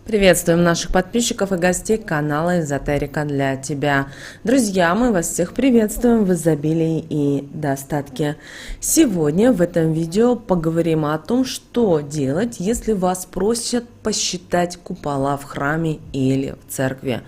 Приветствуем наших подписчиков и гостей канала Эзотерика для тебя. Друзья, мы вас всех приветствуем в изобилии и достатке. Сегодня в этом видео поговорим о том, что делать, если вас просят посчитать купола в храме или в церкви.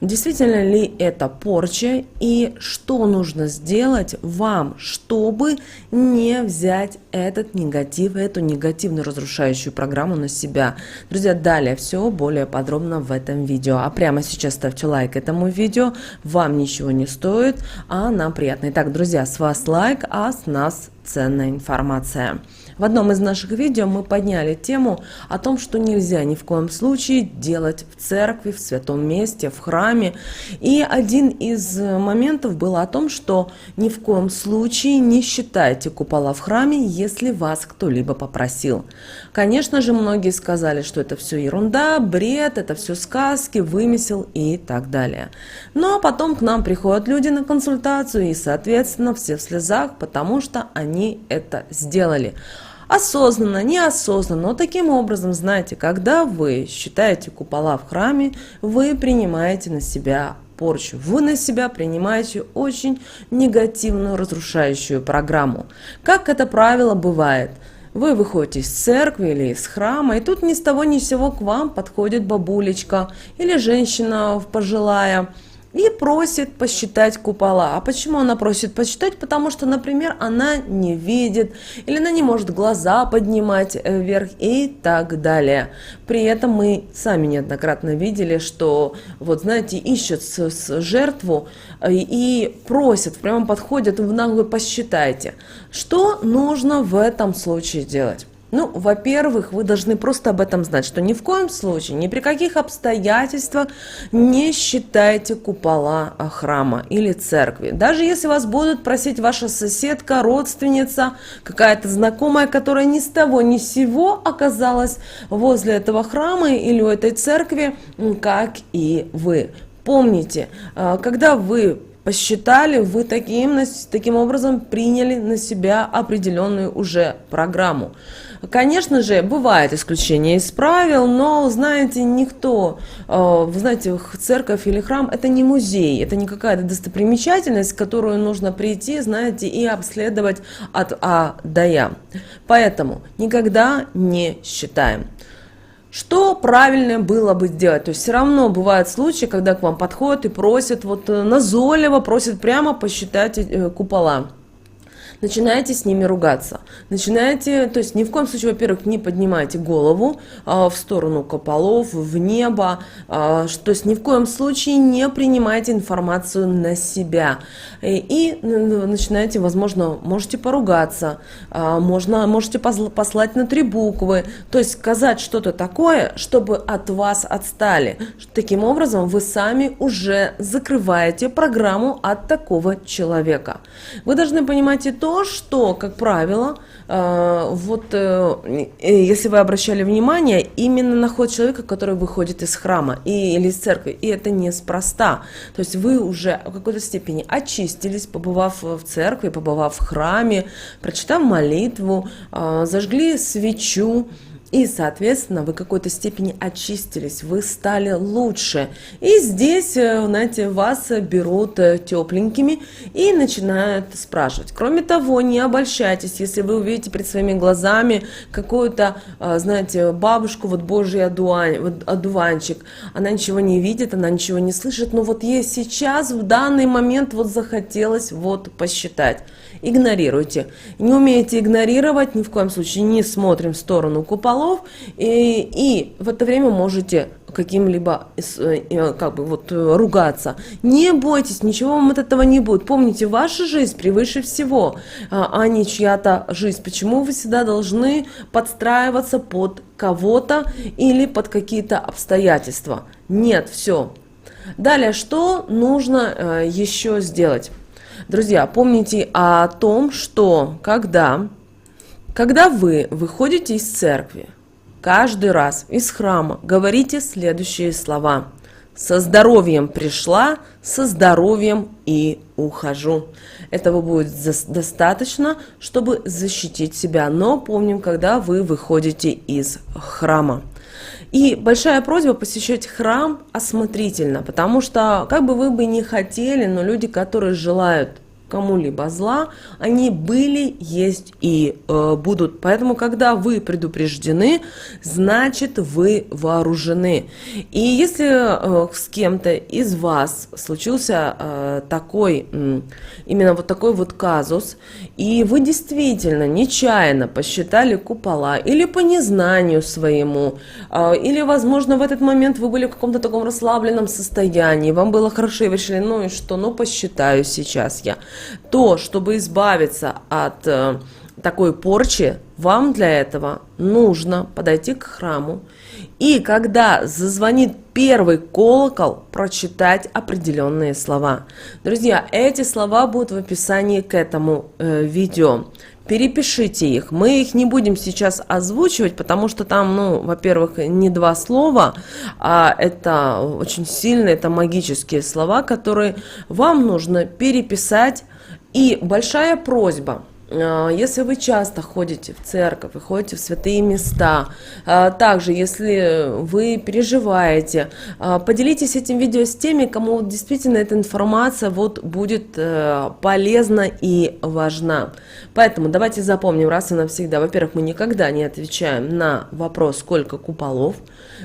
Действительно ли это порча и что нужно сделать вам, чтобы не взять этот негатив, эту негативную разрушающую программу на себя? Друзья, далее все более подробно в этом видео. А прямо сейчас ставьте лайк этому видео, вам ничего не стоит, а нам приятно. Итак, друзья, с вас лайк, а с нас ценная информация. В одном из наших видео мы подняли тему о том, что нельзя ни в коем случае делать в церкви, в святом месте, в храме. И один из моментов был о том, что ни в коем случае не считайте купола в храме, если вас кто-либо попросил. Конечно же, многие сказали, что это все ерунда, бред, это все сказки, вымысел и так далее. Но потом к нам приходят люди на консультацию и, соответственно, все в слезах, потому что они это сделали. Осознанно, неосознанно, но таким образом, знаете, когда вы считаете купола в храме, вы принимаете на себя порчу. Вы на себя принимаете очень негативную, разрушающую программу. Как это правило бывает? Вы выходите из церкви или из храма, и тут ни с того ни с сего к вам подходит бабулечка или женщина пожилая, и просит посчитать купола. А почему она просит посчитать? Потому что, например, она не видит, или она не может глаза поднимать вверх и так далее. При этом мы сами неоднократно видели, что, вот знаете, ищут жертву и просят, прямо подходят в наглую: посчитайте. Что нужно в этом случае делать? Ну, во-первых, вы должны просто об этом знать, что ни в коем случае, ни при каких обстоятельствах не считайте купола храма или церкви. Даже если вас будут просить ваша соседка, родственница, какая-то знакомая, которая ни с того ни с сего оказалась возле этого храма или у этой церкви, как и вы. Помните, когда вы посчитали, вы таким образом приняли на себя определенную уже программу. Конечно же, бывает исключение из правил, но, знаете, никто, вы знаете, церковь или храм – это не музей, это не какая-то достопримечательность, в которую нужно прийти, знаете, и обследовать от А до Я. Поэтому никогда не считаем. Что правильно было бы сделать? То есть все равно бывают случаи, когда к вам подходят и просят, вот назойливо просят прямо посчитать купола. Начинаете с ними ругаться. То есть ни в коем случае, во-первых, не поднимайте голову в сторону куполов, в небо. То есть ни в коем случае не принимайте информацию на себя. И начинаете, возможно, можете поругаться, можете послать на 3 буквы. То есть сказать что-то такое, чтобы от вас отстали. Таким образом, вы сами уже закрываете программу от такого человека. Вы должны понимать и то, что, как правило, если вы обращали внимание, именно на ход человека, который выходит из храма или из церкви, и это неспроста. То есть вы уже в какой-то степени очистились, побывав в церкви, побывав в храме, прочитав молитву, зажгли свечу. И, соответственно, вы в какой-то степени очистились, вы стали лучше. И здесь, знаете, вас берут тепленькими и начинают спрашивать. Кроме того, не обольщайтесь, если вы увидите перед своими глазами какую-то, знаете, бабушку, вот божий одуванчик. Она ничего не видит, она ничего не слышит, но вот ей сейчас, в данный момент, вот захотелось вот посчитать. Игнорируйте. Не умеете игнорировать, ни в коем случае не смотрим в сторону куполов, и в это время можете каким-либо ругаться. Не бойтесь, ничего вам от этого не будет. Помните, ваша жизнь превыше всего, а не чья-то жизнь. Почему вы всегда должны подстраиваться под кого-то или под какие-то обстоятельства? Нет, все. Далее, что нужно еще сделать? Друзья, помните о том, что когда вы выходите из церкви, каждый раз из храма говорите следующие слова: «Со здоровьем пришла, со здоровьем и ухожу». Этого будет достаточно, чтобы защитить себя. Но помним, когда вы выходите из храма. И большая просьба посещать храм осмотрительно, потому что, как бы вы бы ни хотели, но люди, которые желают кому-либо зла, они были, есть и будут. Поэтому, когда вы предупреждены, значит, вы вооружены. И если с кем-то из вас случился такой, именно вот такой вот казус, и вы действительно нечаянно посчитали купола, или по незнанию своему, или, возможно, в этот момент вы были в каком-то таком расслабленном состоянии, вам было хорошо, и вы решили, ну и что, ну посчитаю сейчас я, то, чтобы избавиться от такой порчи, вам для этого нужно подойти к храму и когда зазвонит первый колокол, прочитать определенные слова. Друзья, эти слова будут в описании к этому видео. Перепишите их. Мы их не будем сейчас озвучивать, потому что там, ну, во-первых, не два слова, а это очень сильные, это магические слова, которые вам нужно переписать. И большая просьба, если вы часто ходите в церковь, вы ходите в святые места, также, если вы переживаете, поделитесь этим видео с теми, кому действительно эта информация вот будет полезна и важна. Поэтому давайте запомним раз и навсегда. Во-первых, мы никогда не отвечаем на вопрос, сколько куполов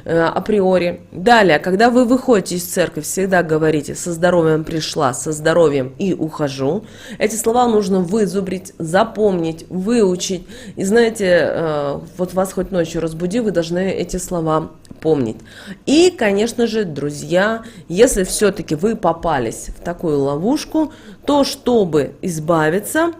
априори. Далее, когда вы выходите из церкви, всегда говорите: со здоровьем пришла, со здоровьем и ухожу. Эти слова нужно вызубрить, запомнить, выучить. И знаете, вот вас хоть ночью разбуди, вы должны эти слова помнить. И, конечно же, друзья, если все-таки вы попались в такую ловушку, то чтобы избавиться,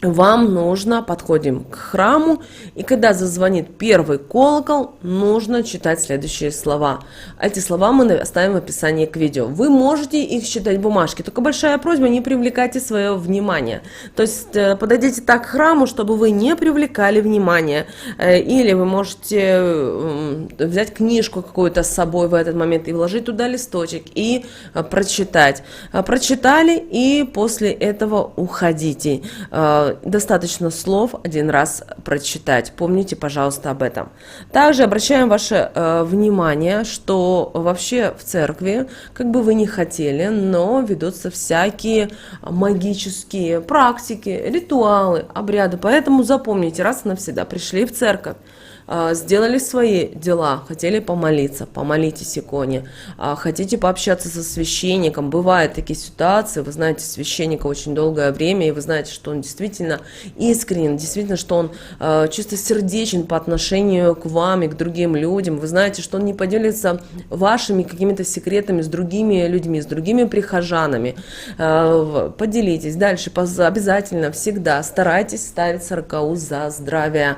вам нужно, подходим к храму, и когда зазвонит первый колокол, нужно читать следующие слова. Эти слова мы оставим в описании к видео. Вы можете их читать в бумажке, только большая просьба: не привлекайте свое внимание. То есть подойдите так к храму, чтобы вы не привлекали внимание. Или вы можете взять книжку какую-то с собой в этот момент и вложить туда листочек и прочитать. Прочитали, и после этого уходите. Достаточно слов один раз прочитать. Помните, пожалуйста, об этом. Также обращаем ваше внимание, что вообще в церкви, как бы вы ни хотели, но ведутся всякие магические практики, ритуалы, обряды. Поэтому запомните, раз и навсегда: пришли в церковь, сделали свои дела, хотели помолиться, помолитесь иконе, хотите пообщаться со священником, бывают такие ситуации, вы знаете священника очень долгое время, и вы знаете, что он действительно искренен, действительно, что он чистосердечен по отношению к вам и к другим людям, вы знаете, что он не поделится вашими какими-то секретами с другими людьми, с другими прихожанами, поделитесь. Дальше обязательно всегда старайтесь ставить сорокауст за здравие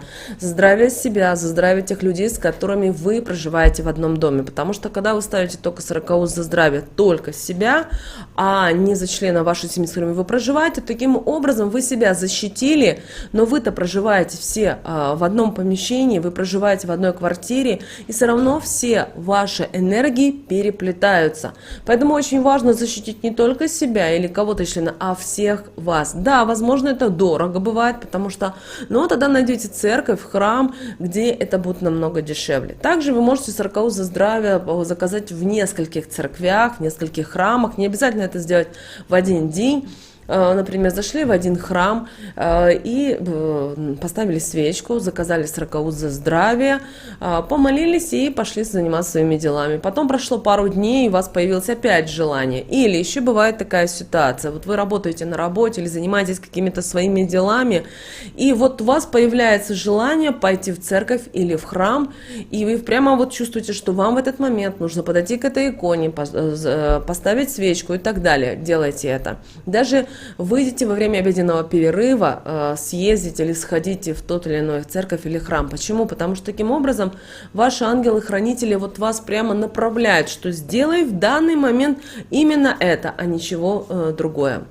себя, за здравие тех людей, с которыми вы проживаете в одном доме. Потому что когда вы ставите только сорокауст за здравие только себя, а не за члена вашей семьи, с которыми вы проживаете, таким образом вы себя защитили, но вы-то проживаете все в одном помещении, вы проживаете в одной квартире, и все равно все ваши энергии переплетаются. Поэтому очень важно защитить не только себя или кого-то члена, а всех вас. Да, возможно, это дорого бывает, потому что, но тогда найдете церковь, храм, где это будет намного дешевле. Также вы можете сорокауст за здравие заказать в нескольких церквях, в нескольких храмах. Не обязательно это сделать в один день. Например, зашли в один храм и поставили свечку, заказали сорокауст за здравие, помолились и пошли заниматься своими делами. Потом прошло пару дней, и у вас появилось опять желание. Или еще бывает такая ситуация: вот вы работаете на работе или занимаетесь какими-то своими делами, и вот у вас появляется желание пойти в церковь или в храм, и вы прямо вот чувствуете, что вам в этот момент нужно подойти к этой иконе, поставить свечку и так далее. Делайте это. Даже выйдите во время обеденного перерыва, съездите или сходите в тот или иной церковь или храм. Почему? Потому что таким образом ваши ангелы-хранители вот вас прямо направляют, что сделай в данный момент именно это, а ничего другое.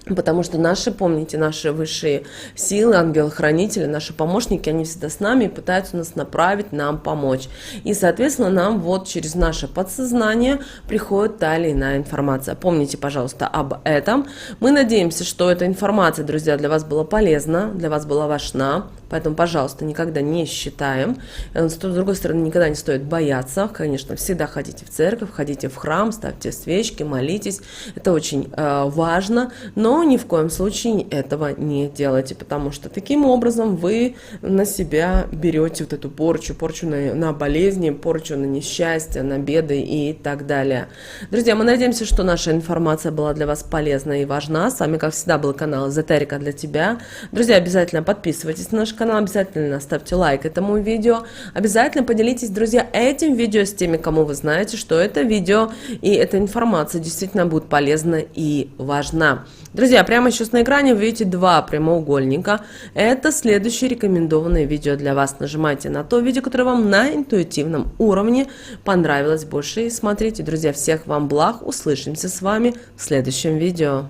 Потому что наши, помните, наши высшие силы, ангелы-хранители, наши помощники, они всегда с нами и пытаются нас направить, нам помочь. И, соответственно, нам вот через наше подсознание приходит та или иная информация. Помните, пожалуйста, об этом. Мы надеемся, что эта информация, друзья, для вас была полезна, для вас была важна. Поэтому, пожалуйста, никогда не считаем. С другой стороны, никогда не стоит бояться. Конечно, всегда ходите в церковь, ходите в храм, ставьте свечки, молитесь. Это очень важно, но ни в коем случае этого не делайте, потому что таким образом вы на себя берете вот эту порчу на болезни, порчу на несчастье, на беды и так далее. Друзья, мы надеемся, что наша информация была для вас полезна и важна. С вами, как всегда, был канал Эзотерика для тебя. Друзья, обязательно подписывайтесь на наш канал, обязательно ставьте лайк этому видео, обязательно поделитесь, друзья, этим видео с теми, кому вы знаете, что это видео и эта информация действительно будет полезна и важна. Друзья, прямо сейчас на экране вы видите два прямоугольника. Это следующее рекомендованное видео для вас. Нажимайте на то видео, которое вам на интуитивном уровне понравилось больше. И смотрите, друзья, всех вам благ. Услышимся с вами в следующем видео.